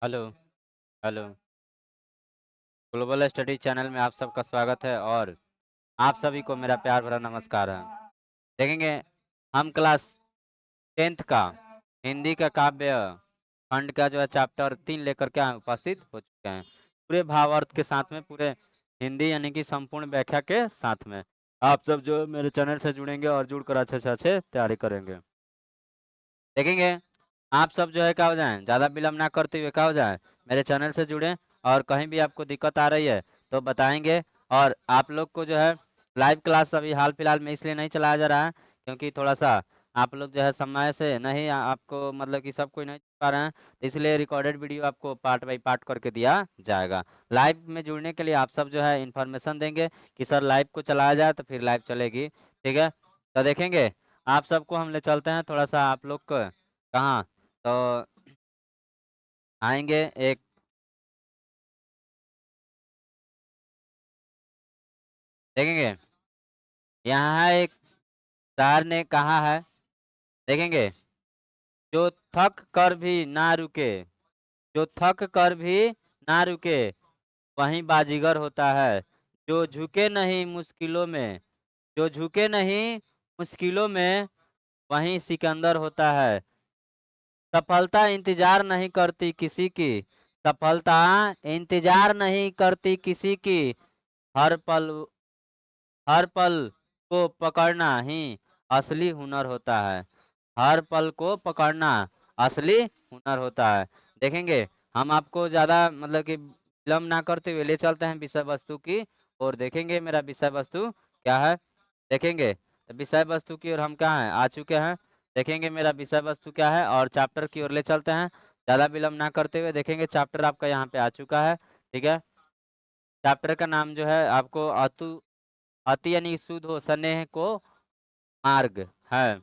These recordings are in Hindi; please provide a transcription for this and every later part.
Hello, hello. Global study channel में आप सबका स्वागत है और आप सभी को मेरा प्यार भरा नमस्कार है। देखेंगे हम क्लास 10th का हिंदी का काव्य खंड का जो है चैप्टर 3 लेकर के उपस्थित हो चुके हैं। पूरे भावार्थ के साथ में पूरे हिंदी यानी कि संपूर्ण व्याख्या के साथ में। आप सब जो मेरे चैनल से जुड़ेंगे और जुड़कर अच्छे से अच्छे तैयारी करेंगे। देखेंगे आप सब जो है क्या हो जाएँ, ज़्यादा विलम्ब ना करते हुए क्या हो जाएँ, मेरे चैनल से जुड़ें और कहीं भी आपको दिक्कत आ रही है तो बताएँगे। और आप लोग को जो है लाइव क्लास अभी हाल-फिलहाल में इसलिए नहीं चलाया जा रहा है क्योंकि थोड़ा-सा आप लोग जो है समय से नहीं आपको मतलब कि सब कोई नहीं पा रहे हैं, तो इसलिए रिकॉर्डेड वीडियो आपको पार्ट बाय पार्ट करके दिया जाएगा। लाइव में जुड़ने के लिए आप सब जो है इन्फॉर्मेशन देंगे कि सर लाइव को चलाया जाए तो फिर लाइव चलेगी, ठीक है? तो देखेंगे आप सबको हम ले चलते हैं थोड़ा-सा आप लोग को कहाँ? तो आएँगे एक देखेंगे, यहाँ है एक शायर ने कहा है, देखेंगे, जो थक कर भी ना रुके, जो थक कर भी ना रुके, वही बाजीगर होता है। जो झुके नहीं मुश्किलों में, जो झुके नहीं मुश्किलों में, वही सिकंदर होता है। सफलता इंतज़ार नहीं करती किसी की, सफलता इंतज़ार नहीं करती किसी की, हर पल हर पल को पकड़ना ही असली हुनर होता है। हर पल को पकड़ना असली हुनर होता है। देखेंगे हम आपको ज़्यादा मतलब कि विलम्ब ना करते हुए ले चलते हैं विषय वस्तु की और देखेंगे मेरा विषय वस्तु क्या है। देखेंगे तो विषय वस्तु की ओर हम क्या हैं आ चुके हैं। देखेंगे मेरा विषय वस्तु क्या है और चैप्टर की ओर ले चलते हैं। ज़्यादा विलम्ब ना करते हुए देखेंगे चैप्टर आपका यहाँ पे आ चुका है। ठीक है, चैप्टर का नाम जो है आपको अति यानी शुद्ध हो स्नेह को मार्ग है,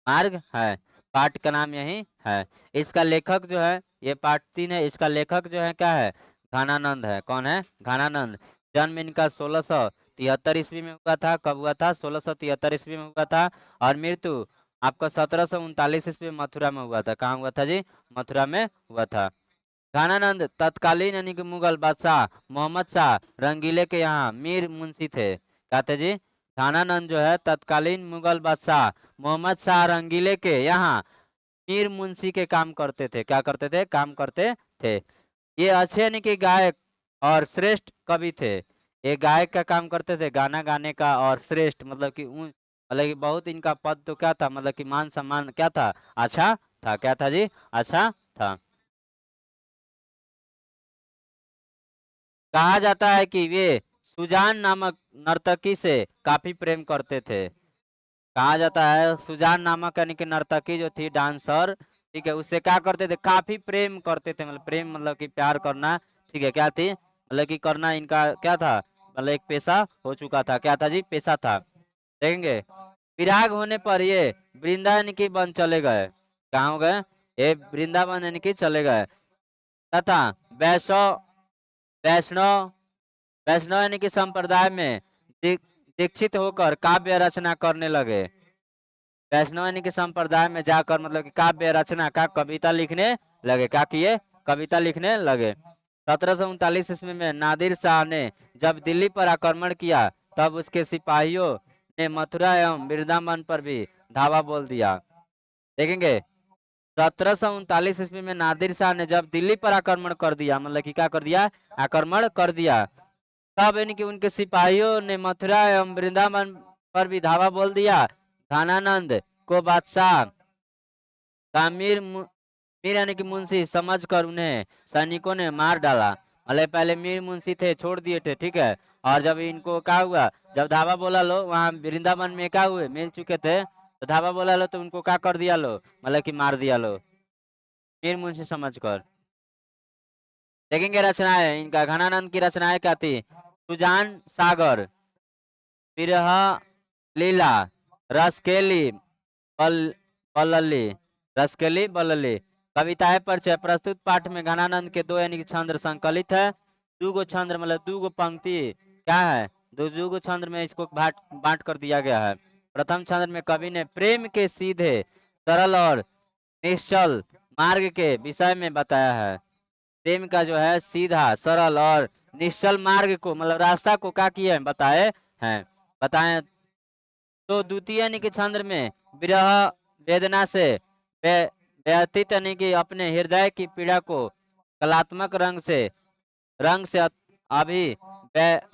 मार्ग है। पाठ का नाम यही है। इसका लेखक जो है ये पाठ 3 है। इसका लेखक जो है क्या है, घनानंद है। कौन है, घनानंद। जन्म इनका 1673 ईस्वी में हुआ था। कब हुआ था, 1673 ईस्वी में हुआ था। और मृत्यु आपका 1739 ईस्वी में मथुरा में हुआ था। कहाँ हुआ था जी, मथुरा में हुआ था। घनानंद तत्कालीन यानी कि मुगल बादशाह मोहम्मद शाह रंगीले के यहाँ मीर मुंशी थे। क्या थे जी, घनानंद जो है तत्कालीन मुगल बादशाह मोहम्मद शाह रंगीले के यहाँ मीर मुंशी के काम करते थे। क्या करते थे, काम करते थे। ये अच्छे यानी कि गायक और श्रेष्ठ कवि थे। ये गायक का काम करते थे, गाना गाने का, और श्रेष्ठ मतलब कि मतलब कि बहुत इनका पद तो क्या था, मतलब कि मान सम्मान क्या था, अच्छा था। क्या था जी, अच्छा था। कहा जाता है कि वे सुजान नामक नर्तकी से काफी प्रेम करते थे। कहा जाता है सुजान नामक यानी कि नर्तकी जो थी, डांसर, ठीक है, उससे क्या करते थे, काफी प्रेम करते थे। मतलब प्रेम मतलब कि प्यार करना, ठीक है, क्या थी मतलब कि करना इनका क्या था, मतलब एक पेशा हो चुका था। क्या था जी, पेशा था। देखेंगे विराग होने पर ये वृंदा यानी कि बन चले गए। कहाँ हो गए, ये वृंदावन यानी कि चले गए। तथा वैष्णव वैष्णव वैष्णव यानी कि संप्रदाय में दीक्षित होकर काव्य रचना करने लगे। वैष्णव यानी कि संप्रदाय में जाकर मतलब कि काव्य रचना का कविता लिखने लगे। क्या किए, कविता लिखने लगे। 1739 ईस्वी में नादिर शाह ने जब दिल्ली पर आक्रमण किया तब उसके सिपाहियों ने मथुरा एवं वृंदावन पर भी धावा बोल दिया। देखेंगे 1739 ईस्वी में नादिर शाह ने जब दिल्ली पर आक्रमण कर दिया, मतलब कि क्या कर दिया, आक्रमण कर दिया, तब इनके उनके सिपाहियों ने मथुरा एवं वृंदावन पर भी धावा बोल दिया। घनानंद को बादशाह का मीर यानी कि मुंशी समझकर उन्हें सैनिकों ने मार डाला। मतलब पहले मीर मुंशी थे, छोड़ दिए थे, ठीक है। और जब इनको क्या हुआ, जब धावा बोला लो, वहां वृंदावन में क्या हुए, मिल चुके थे, तो धावा बोला लो तो उनको क्या कर दिया लो, मतलब कि मार दिया लो, मीर मुंशी समझकर। देखेंगे रचनाएं इनका, घनानंद की रचनाएं क्या थी, सुजान सागर, विरह लीला, रसकेली, बल बल्लली, रसकेली बल्लली। कविताएं परिचय। प्रस्तुत पाठ में घनानंद के दो यानी कि छंद संकलित है। दूगो छंद मतलब दूगो पंक्ति क्या है, दूगो छंद में इसको बांट बांट कर दिया गया है। प्रथम छंद में कवि ने प्रेम के सीधे सरल और निश्चल मार्ग के विषय में बताया है। प्रेम का जो है सीधा सरल और निश्चल मार्ग को मतलब रास्ता को क्या किए हैं बताए हैं। बताएं तो द्वितीय यानी कि छंद में विरह वेदना से व्यतीत यानी कि अपने हृदय की पीड़ा को कलात्मक रंग से अभी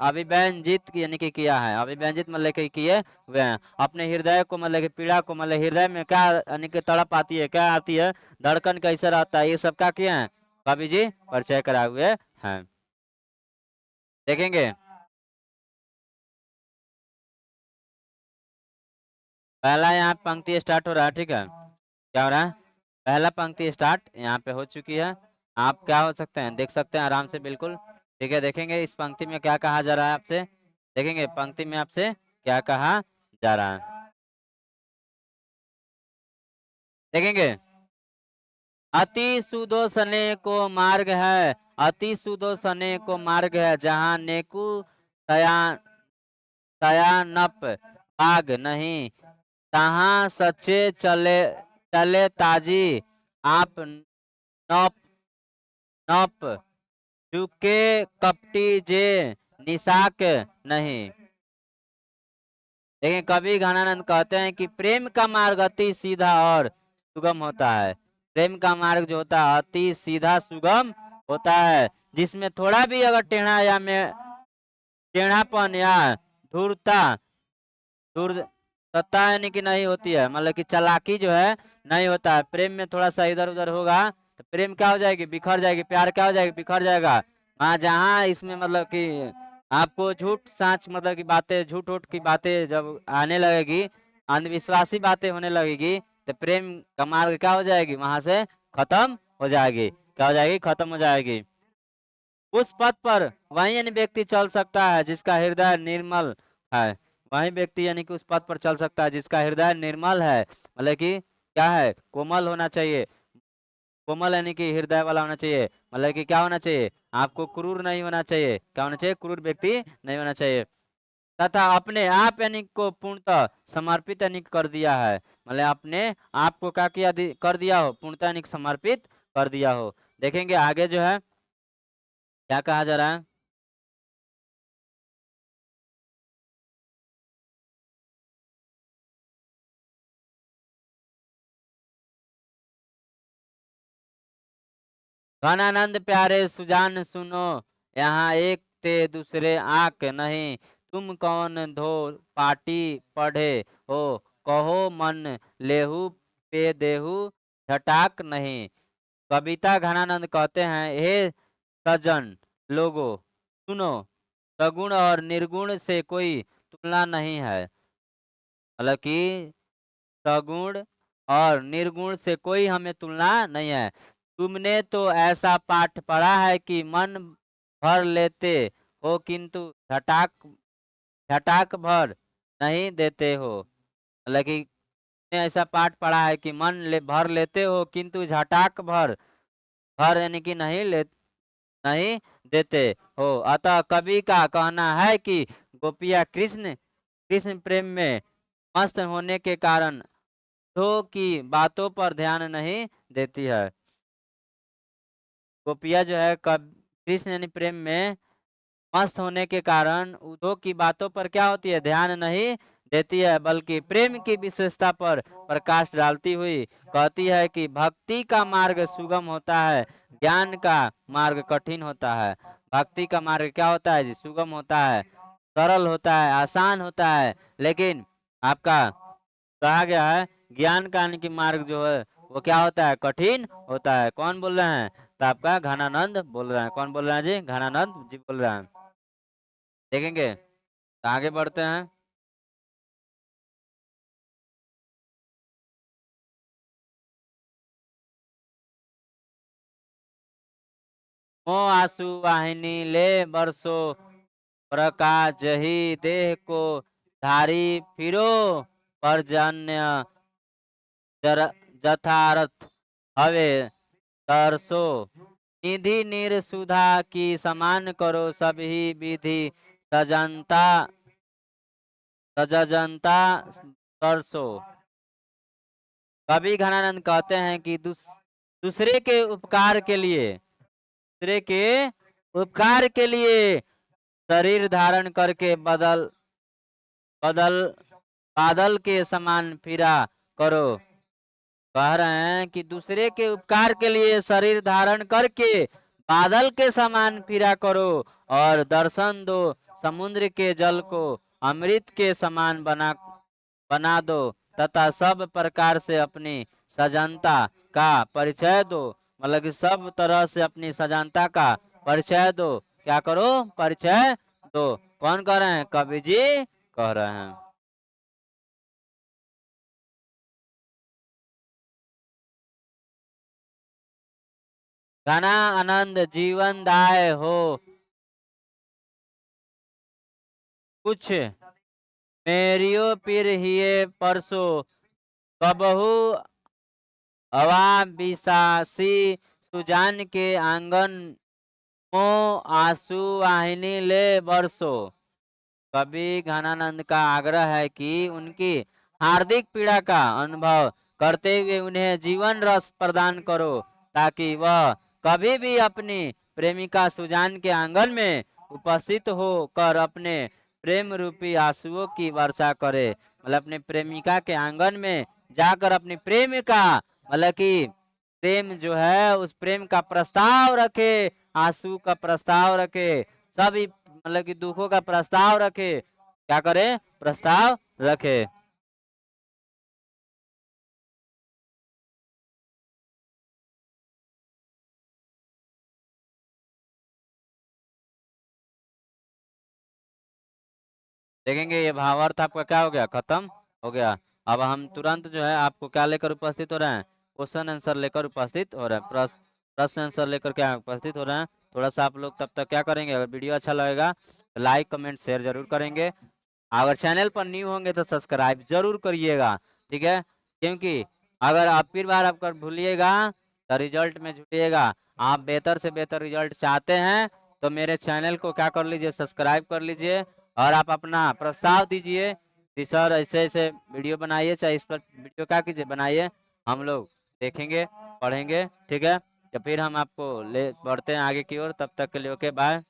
अभिव्यंजित यानी कि किया है। अभिव्यंजित मतलब कि किए हुए हैं अपने हृदय को मतलब कि पीड़ा को मतलब हृदय में क्या यानी कि तड़प आती है, क्या आती है, धड़कन कैसे रहता है, ये सब क्या किए हैं कवि जी परिचय कराए हुए हैं। देखेंगे पहला यहाँ पंक्ति स्टार्ट हो रहा है। ठीक है, क्या हो रहा है, पहला पंक्ति स्टार्ट यहाँ पे हो चुकी है। आप क्या हो सकते हैं देख सकते हैं आराम से बिल्कुल। ठीक है, देखेंगे इस पंक्ति में क्या कहा जा रहा है आपसे। देखेंगे पंक्ति में आपसे क्या कहा जा रहा है। देखेंगे अति सुदोषने को मार्ग है, अति सुदोषने को मार्ग है, जहाँ नेकु तया तयानप आग नहीं, तहाँ सच्चे चले चले ताजी आप नौप नौप चुके कपटी जे निशाक नहीं। लेकिन कवि घनानंद कहते हैं कि प्रेम का मार्ग अति सीधा और सुगम होता है। प्रेम का मार्ग जो होता है अति सीधा सुगम होता है, जिसमें थोड़ा भी अगर टेढ़ा या में टेढ़ापन या धूर्तता धूर्तता यानी कि नहीं होती है, मतलब कि चालाकी जो है नहीं होता है। प्रेम में थोड़ा सा इधर उधर होगा तो प्रेम क्या हो जाएगी, बिखर जाएगी। प्यार क्या हो जाएगी, बिखर जाएगा। हाँ, जहाँ इसमें मतलब कि आपको झूठ साच मतलब की बातें, झूठ उठ की बातें जब आने लगेगी, अंधविश्वासी बातें होने लगेगी, तो प्रेम का मार्ग क्या हो जाएगी, वहां से खत्म हो जाएगी। क्या हो जाएगी, खत्म हो जाएगी। उस पथ पर वही यानी व्यक्ति चल सकता है जिसका हृदय निर्मल है। वही व्यक्ति यानी कि उस पथ पर चल सकता है जिसका हृदय निर्मल है, मतलब कि क्या है, कोमल होना चाहिए। कोमल यानी कि हृदय वाला होना चाहिए, मतलब कि क्या होना चाहिए, आपको क्रूर नहीं होना चाहिए। क्या होना चाहिए, क्रूर व्यक्ति नहीं होना चाहिए। तथा अपने आप यानी को पूर्णतः समर्पित यानी कर दिया है, मतलब अपने आप को क्या किया कर दिया हो, पूर्णतः यानी समर्पित कर दिया हो। देखेंगे आगे जो है क्या कहा जा रहा है। घनानंद प्यारे सुजान सुनो, यहाँ एक ते दूसरे आंक नहीं, तुम कौन धो पाटी पढ़े हो, कहो मन लेहू पे देहू झटाक नहीं। कविता घनानंद कहते हैं, हे सज्जन लोगो सुनो, सगुण और निर्गुण से कोई तुलना नहीं है, मतलब कि सगुण और निर्गुण से कोई हमें तुलना नहीं है। तुमने तो ऐसा पाठ पढ़ा है कि मन भर लेते हो किंतु झटाक झटाक भर नहीं देते हो, मतलब कि तुमने ऐसा पाठ पढ़ा है कि भर लेते हो किंतु झटाक भर भर यानी कि नहीं देते हो। अतः कवि का कहना है कि गोपिया कृष्ण कृष्ण प्रेम में मस्त होने के कारण दो की बातों पर ध्यान नहीं देती है। गोपिया जो है कब कृष्ण यानी प्रेम में मस्त होने के कारण उद्धव की बातों पर क्या होती है, ध्यान नहीं देती है, बल्कि प्रेम की विशेषता पर प्रकाश डालती हुई कहती है कि भक्ति का मार्ग सुगम होता है, ज्ञान का मार्ग कठिन होता है। भक्ति का मार्ग क्या होता है जी, सुगम होता है, सरल होता है, आसान होता है। लेकिन आपका कहा गया है ज्ञान का यानी कि मार्ग जो है वो क्या होता है, कठिन होता है। कौन बोल रहे हैं, तो आपका घनानंद बोल रहे हैं। कौन बोल रहे हैं जी, घनानंद जी बोल रहे हैं। देखेंगे तो आगे बढ़ते हैं। मो आंसू वाहिनी ले बरसो प्रकाश जही देह को धारी फिरो परजन्य जर जथारथ हवे तरसो निधि निरसुधा की समान करो सभी विधि सजनता सजनता तरसो। कवि घनानंद कहते हैं कि दूसरे के उपकार के लिए, दूसरे के उपकार के लिए शरीर धारण करके बदल बदल बादल के समान फिरा करो। कह रहे हैं कि दूसरे के उपकार के लिए शरीर धारण करके बादल के समान फिरा करो और दर्शन दो, समुद्र के जल को अमृत के समान बना दो तथा सब प्रकार से अपनी सजनता का परिचय दो। मतलब कि सब तरह से अपनी सजनता का परिचय दो। क्या करो? परिचय दो। कौन कह रहे हैं? कवि जी कह रहे हैं। घना आनंद जीवन दाय हो, कुछ मेरियो पीर हिए परसो, कबहू हवा बिसासी सुजान के आंगन मो आंसू वाहिनी ले बरसो। कवि घनानंद का आग्रह है कि उनकी हार्दिक पीड़ा का अनुभव करते हुए उन्हें जीवन रस प्रदान करो ताकि वह कभी भी अपनी प्रेमिका सुजान के आंगन में उपस्थित होकर अपने प्रेम रूपी आंसुओं की वर्षा करे। मतलब अपने प्रेमिका के आंगन में जाकर अपनी प्रेमिका, मतलब कि प्रेम जो है उस प्रेम का प्रस्ताव रखे, आंसू का प्रस्ताव रखे, सभी मतलब कि दुखों का प्रस्ताव रखे। क्या करे? प्रस्ताव रखे। देखेंगे ये भावार्थ आपका क्या हो गया? खत्म हो गया। अब हम तुरंत जो है आपको क्या लेकर उपस्थित हो रहे हैं? क्वेश्चन आंसर लेकर उपस्थित हो रहे हैं। प्रश्न आंसर लेकर क्या उपस्थित हो रहे हैं। थोड़ा सा आप लोग तब तक क्या करेंगे? अगर वीडियो अच्छा लगेगा तो लाइक कमेंट शेयर जरूर करेंगे। अगर चैनल पर न्यू होंगे तो सब्सक्राइब जरूर करिएगा, ठीक है? क्योंकि अगर आप फिर बार आप भूलिएगा तो रिजल्ट में जुटिएगा। आप बेहतर से बेहतर रिजल्ट चाहते हैं तो मेरे चैनल को क्या कर लीजिए? सब्सक्राइब कर लीजिए और आप अपना प्रस्ताव दीजिए कि सर ऐसे ऐसे वीडियो बनाइए, चाहे इस पर वीडियो क्या कीजिए बनाइए, हम लोग देखेंगे, पढ़ेंगे, ठीक है? तो फिर हम आपको ले बढ़ते हैं आगे की ओर। तब तक के लिए ओके बाय।